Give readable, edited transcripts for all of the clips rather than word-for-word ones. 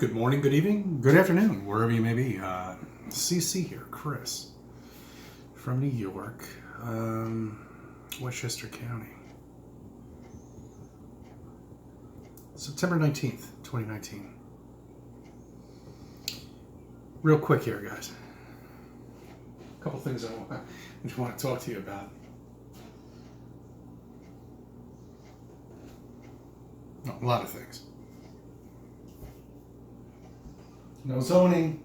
Good morning, good evening, good afternoon, wherever you may be. CC here, Chris, from New York, Westchester County. September 19th, 2019. Real quick here, guys. A couple things I just want to talk to you about. No, a lot of things. No zoning.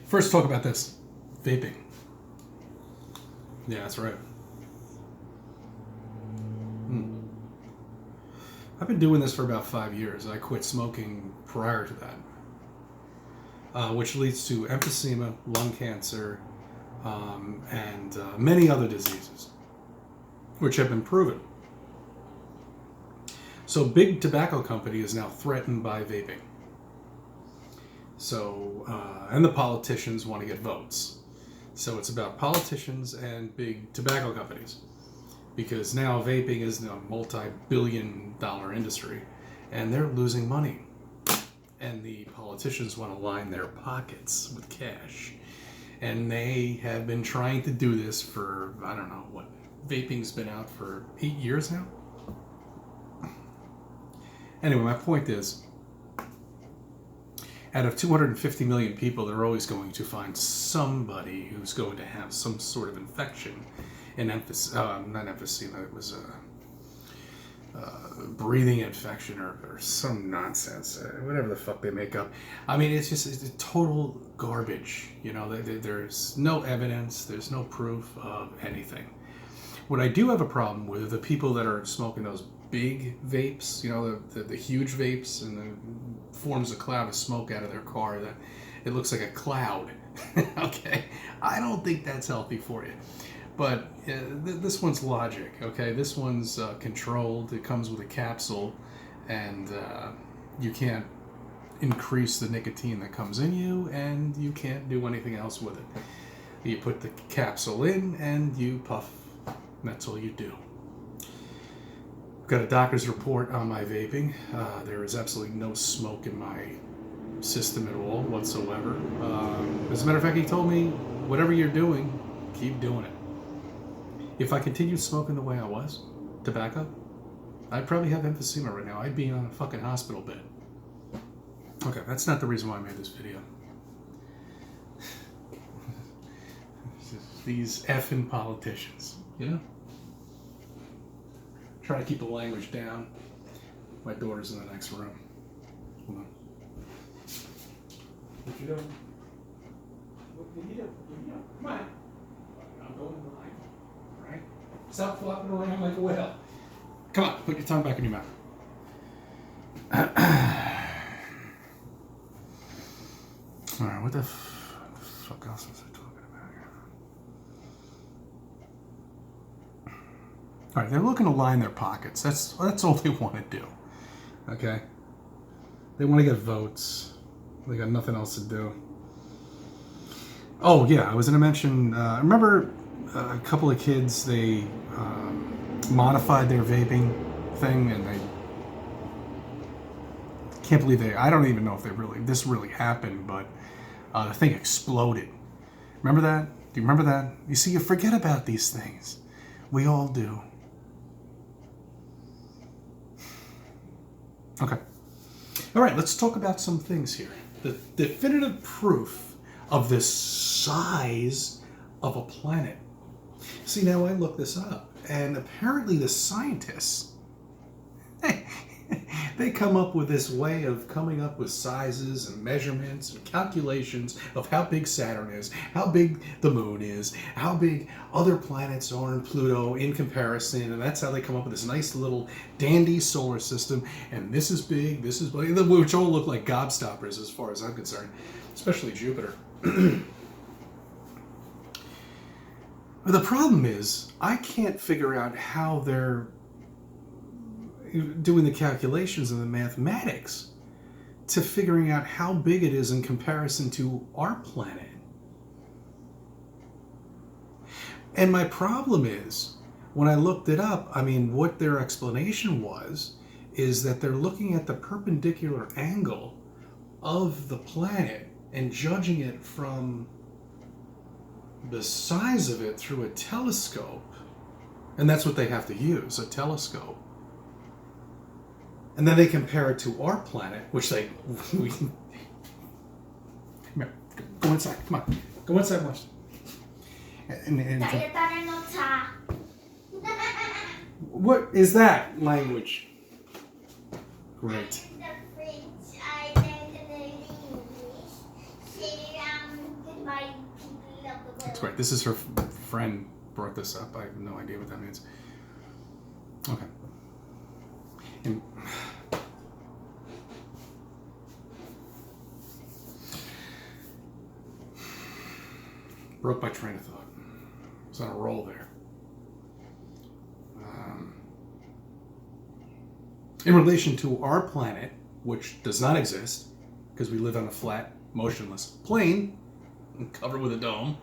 First, talk about this. Vaping. Yeah, that's right. I've been doing this for about 5 years. I quit smoking prior to that, which leads to emphysema, lung cancer, and many other diseases, which have been proven. So big tobacco company is now threatened by vaping. So, and the politicians want to get votes. So it's about politicians and big tobacco companies. Because now vaping is a multi-billion-dollar industry. And they're losing money. And the politicians want to line their pockets with cash. And they have been trying to do this for, I don't know, what, vaping's been out for 8 years now? Anyway, my point is, out of 250 million people, they're always going to find somebody who's going to have some sort of infection. Not emphysema, it was a breathing infection or some nonsense, whatever the fuck they make up. I mean, it's total garbage. You know, there's no evidence, there's no proof of anything. What I do have a problem with are the people that are smoking those big vapes, you know, the huge vapes, and the forms a cloud of smoke out of their car that it looks like a cloud. Okay, I don't think that's healthy for you. But this one's logic, okay? This one's controlled. It comes with a capsule, and you can't increase the nicotine that comes in you, and you can't do anything else with it. You put the capsule in, and you puff. That's all you do. I've got a doctor's report on my vaping. There is absolutely no smoke in my system at all whatsoever. As a matter of fact, he told me, whatever you're doing, keep doing it. If I continued smoking the way I was, tobacco, I'd probably have emphysema right now. I'd be on a fucking hospital bed. Okay, that's not the reason why I made this video. These effing politicians, you know? Try to keep the language down. My daughter's in the next room. Hold on. What you doing? What you doing? Come on. I'm going in the line. All right? Stop flopping around like a whale. Come on, put your tongue back in your mouth. All right, what the fuck else was I talking about here? All right, they're looking to line their pockets. That's all they want to do. Okay? They want to get votes. They got nothing else to do. Oh, yeah, I was going to mention, remember a couple of kids, they modified their vaping thing, and they can't believe I don't even know if this really happened, but the thing exploded. Remember that? Do you remember that? You see, you forget about these things. We all do. Okay. All right, let's talk about some things here. The definitive proof of the size of a planet. See, now I looked this up, and apparently the scientists, they come up with this way of coming up with sizes and measurements and calculations of how big Saturn is, how big the moon is, how big other planets are in Pluto in comparison, and that's how they come up with this nice little dandy solar system, and this is big, which all look like gobstoppers as far as I'm concerned, especially Jupiter. But the problem is, I can't figure out how they're doing the calculations and the mathematics to figuring out how big it is in comparison to our planet. And my problem is, when I looked it up, I mean, what their explanation was is that they're looking at the perpendicular angle of the planet and judging it from the size of it through a telescope. And that's what they have to use, a telescope. And then they compare it to our planet, which they... Come here. Go inside. Come on. Go inside and watch. What is that language? Great. That's great. This is her friend brought this up. I have no idea what that means. Okay. And broke my train of thought. I was on a roll there. In relation to our planet, which does not exist, because we live on a flat, motionless plane covered with a dome,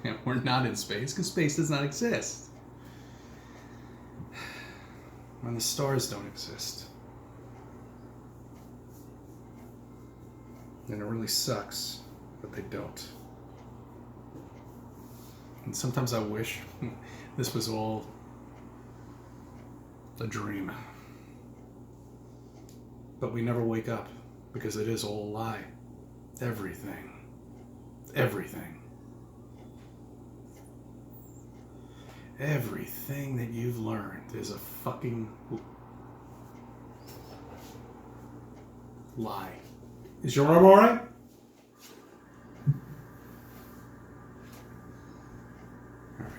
and we're not in space, because space does not exist. And the stars don't exist. And it really sucks that they don't. And sometimes I wish this was all a dream. But we never wake up because it is all a lie. Everything. Everything. Everything that you've learned is a fucking lie. Is your arm alright?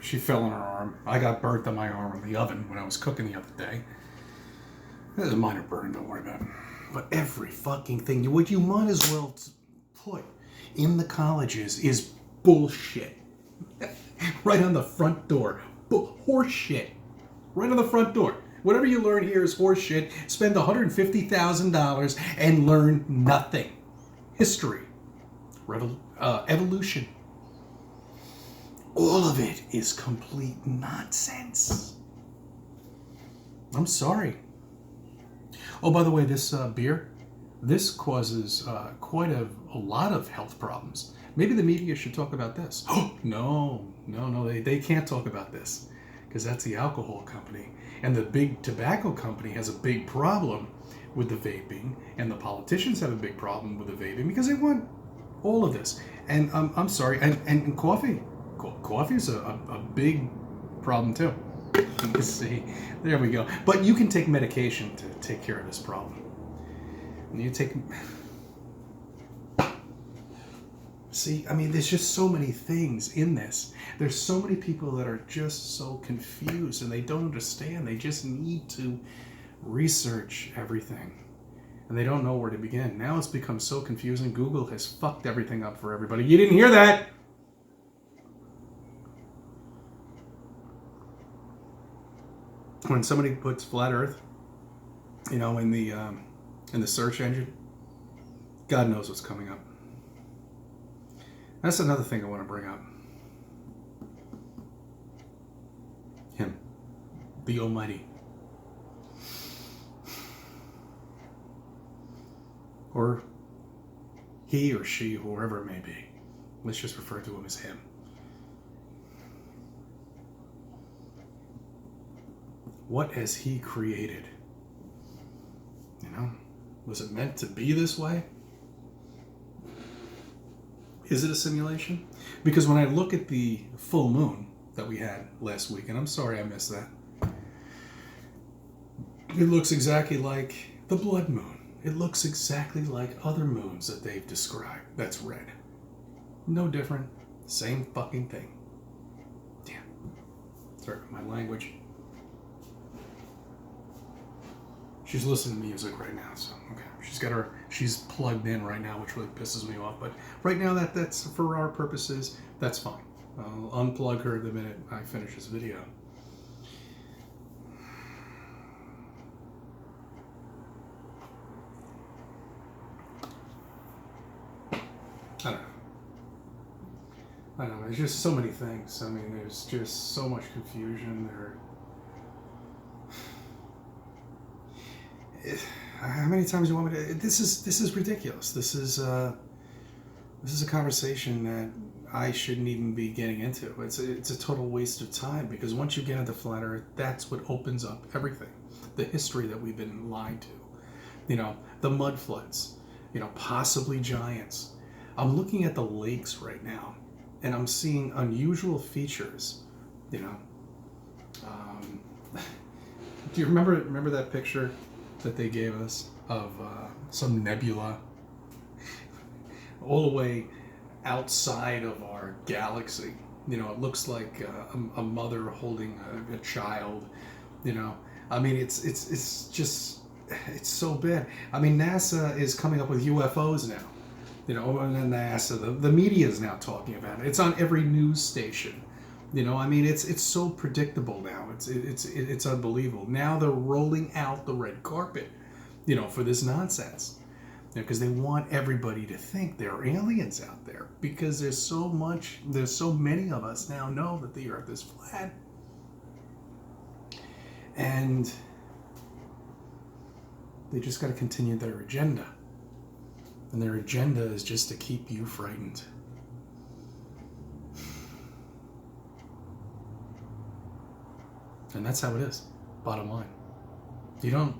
She fell on her arm. I got burnt on my arm in the oven when I was cooking the other day. It was a minor burn, don't worry about it. But every fucking thing, what you might as well put in the colleges is bullshit. Right on the front door. Horse shit. Right on the front door. Whatever you learn here is horse shit. Spend $150,000 and learn nothing. History. Evolution. All of it is complete nonsense. I'm sorry. Oh, by the way, this beer, this causes quite a lot of health problems. Maybe the media should talk about this. No, they can't talk about this because that's the alcohol company. And the big tobacco company has a big problem with the vaping, and the politicians have a big problem with the vaping because they want all of this. And I'm sorry, and coffee. Coffee is a big problem too. You see, there we go. But you can take medication to take care of this problem. And you take... See, I mean, there's just so many things in this. There's so many people that are just so confused and they don't understand. They just need to research everything. And they don't know where to begin. Now it's become so confusing. Google has fucked everything up for everybody. You didn't hear that? When somebody puts flat Earth, you know, in the search engine, God knows what's coming up. That's another thing I want to bring up. Him, the Almighty, or he or she, whoever it may be. Let's just refer to him as him. What has he created? You know, was it meant to be this way? Is it a simulation? Because when I look at the full moon that we had last week, and I'm sorry I missed that, it looks exactly like the blood moon. It looks exactly like other moons that they've described. That's red. No different. Same fucking thing. Damn. Sorry for my language. She's listening to music right now, so okay. She's plugged in right now, which really pisses me off. But right now, that's for our purposes, that's fine. I'll unplug her the minute I finish this video. I don't know. I don't know, there's just so many things. I mean, there's just so much confusion there. How many times do you want me to? This is ridiculous. This is a conversation that I shouldn't even be getting into. It's a total waste of time, because once you get into flat Earth, that's what opens up everything. The history that we've been lied to. You know, the mud floods. You know, possibly giants. I'm looking at the lakes right now, and I'm seeing unusual features. You know, do you remember that picture that they gave us of some nebula all the way outside of our galaxy? You know, it looks like a mother holding a child. You know, I mean, it's just, it's so bad. I mean, NASA is coming up with UFOs now. You know, and then NASA, the media is now talking about it. It's on every news station. You know, I mean, it's so predictable now. It's unbelievable. Now they're rolling out the red carpet, you know, for this nonsense. You know, because they want everybody to think there are aliens out there, because there's so many of us now know that the Earth is flat. And they just got to continue their agenda. And their agenda is just to keep you frightened. And that's how it is, bottom line. You don't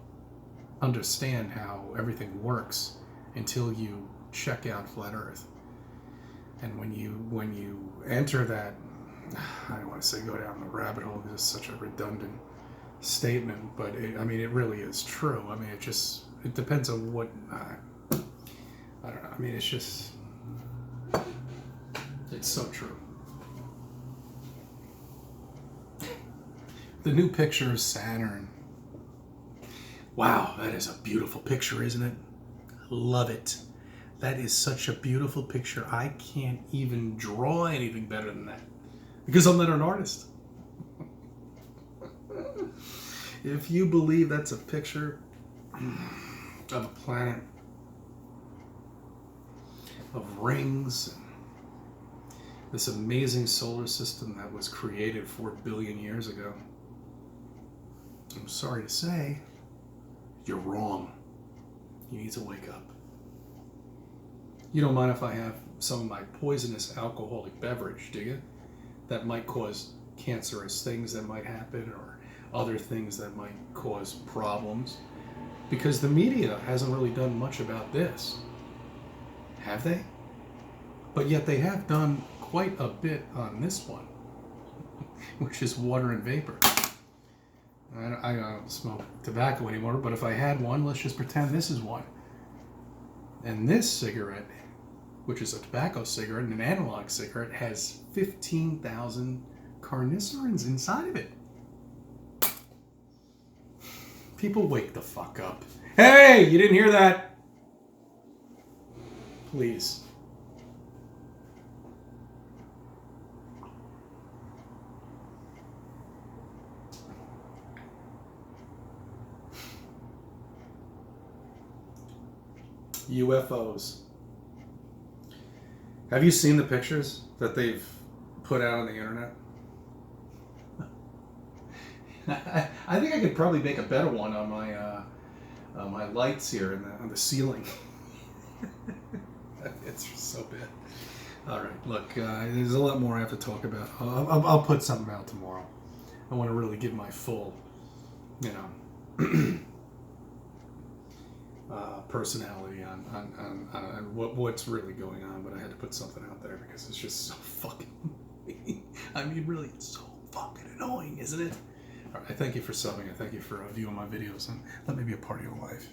understand how everything works until you check out flat Earth. And when you enter that, I don't want to say go down the rabbit hole because it's such a redundant statement, but I mean, it really is true. I mean, it depends on what, I don't know. I mean, it's so true. The new picture of Saturn. Wow, that is a beautiful picture, isn't it? Love it. That is such a beautiful picture. I can't even draw anything better than that, because I'm not an artist. If you believe that's a picture of a planet, of rings, this amazing solar system that was created 4 billion years ago, I'm sorry to say, you're wrong. You need to wake up. You don't mind if I have some of my poisonous alcoholic beverage, do you? That might cause cancerous things that might happen, or other things that might cause problems. Because the media hasn't really done much about this. Have they? But yet they have done quite a bit on this one, which is water and vapor. I don't smoke tobacco anymore, but if I had one, let's just pretend this is one. And this cigarette, which is a tobacco cigarette, and an analog cigarette, has 15,000 carnicerins inside of it. People, wake the fuck up. Hey, you didn't hear that? Please. UFOs. Have you seen the pictures that they've put out on the internet? I think I could probably make a better one on my lights here on the ceiling. It's so bad. All right, look, there's a lot more I have to talk about. I'll put something out tomorrow. I want to really give my full, personality on what's really going on, but I had to put something out there because it's just so fucking I mean, really, it's so fucking annoying, isn't it? All right, I thank you for subbing. I thank you for viewing my videos, and let me be a part of your life.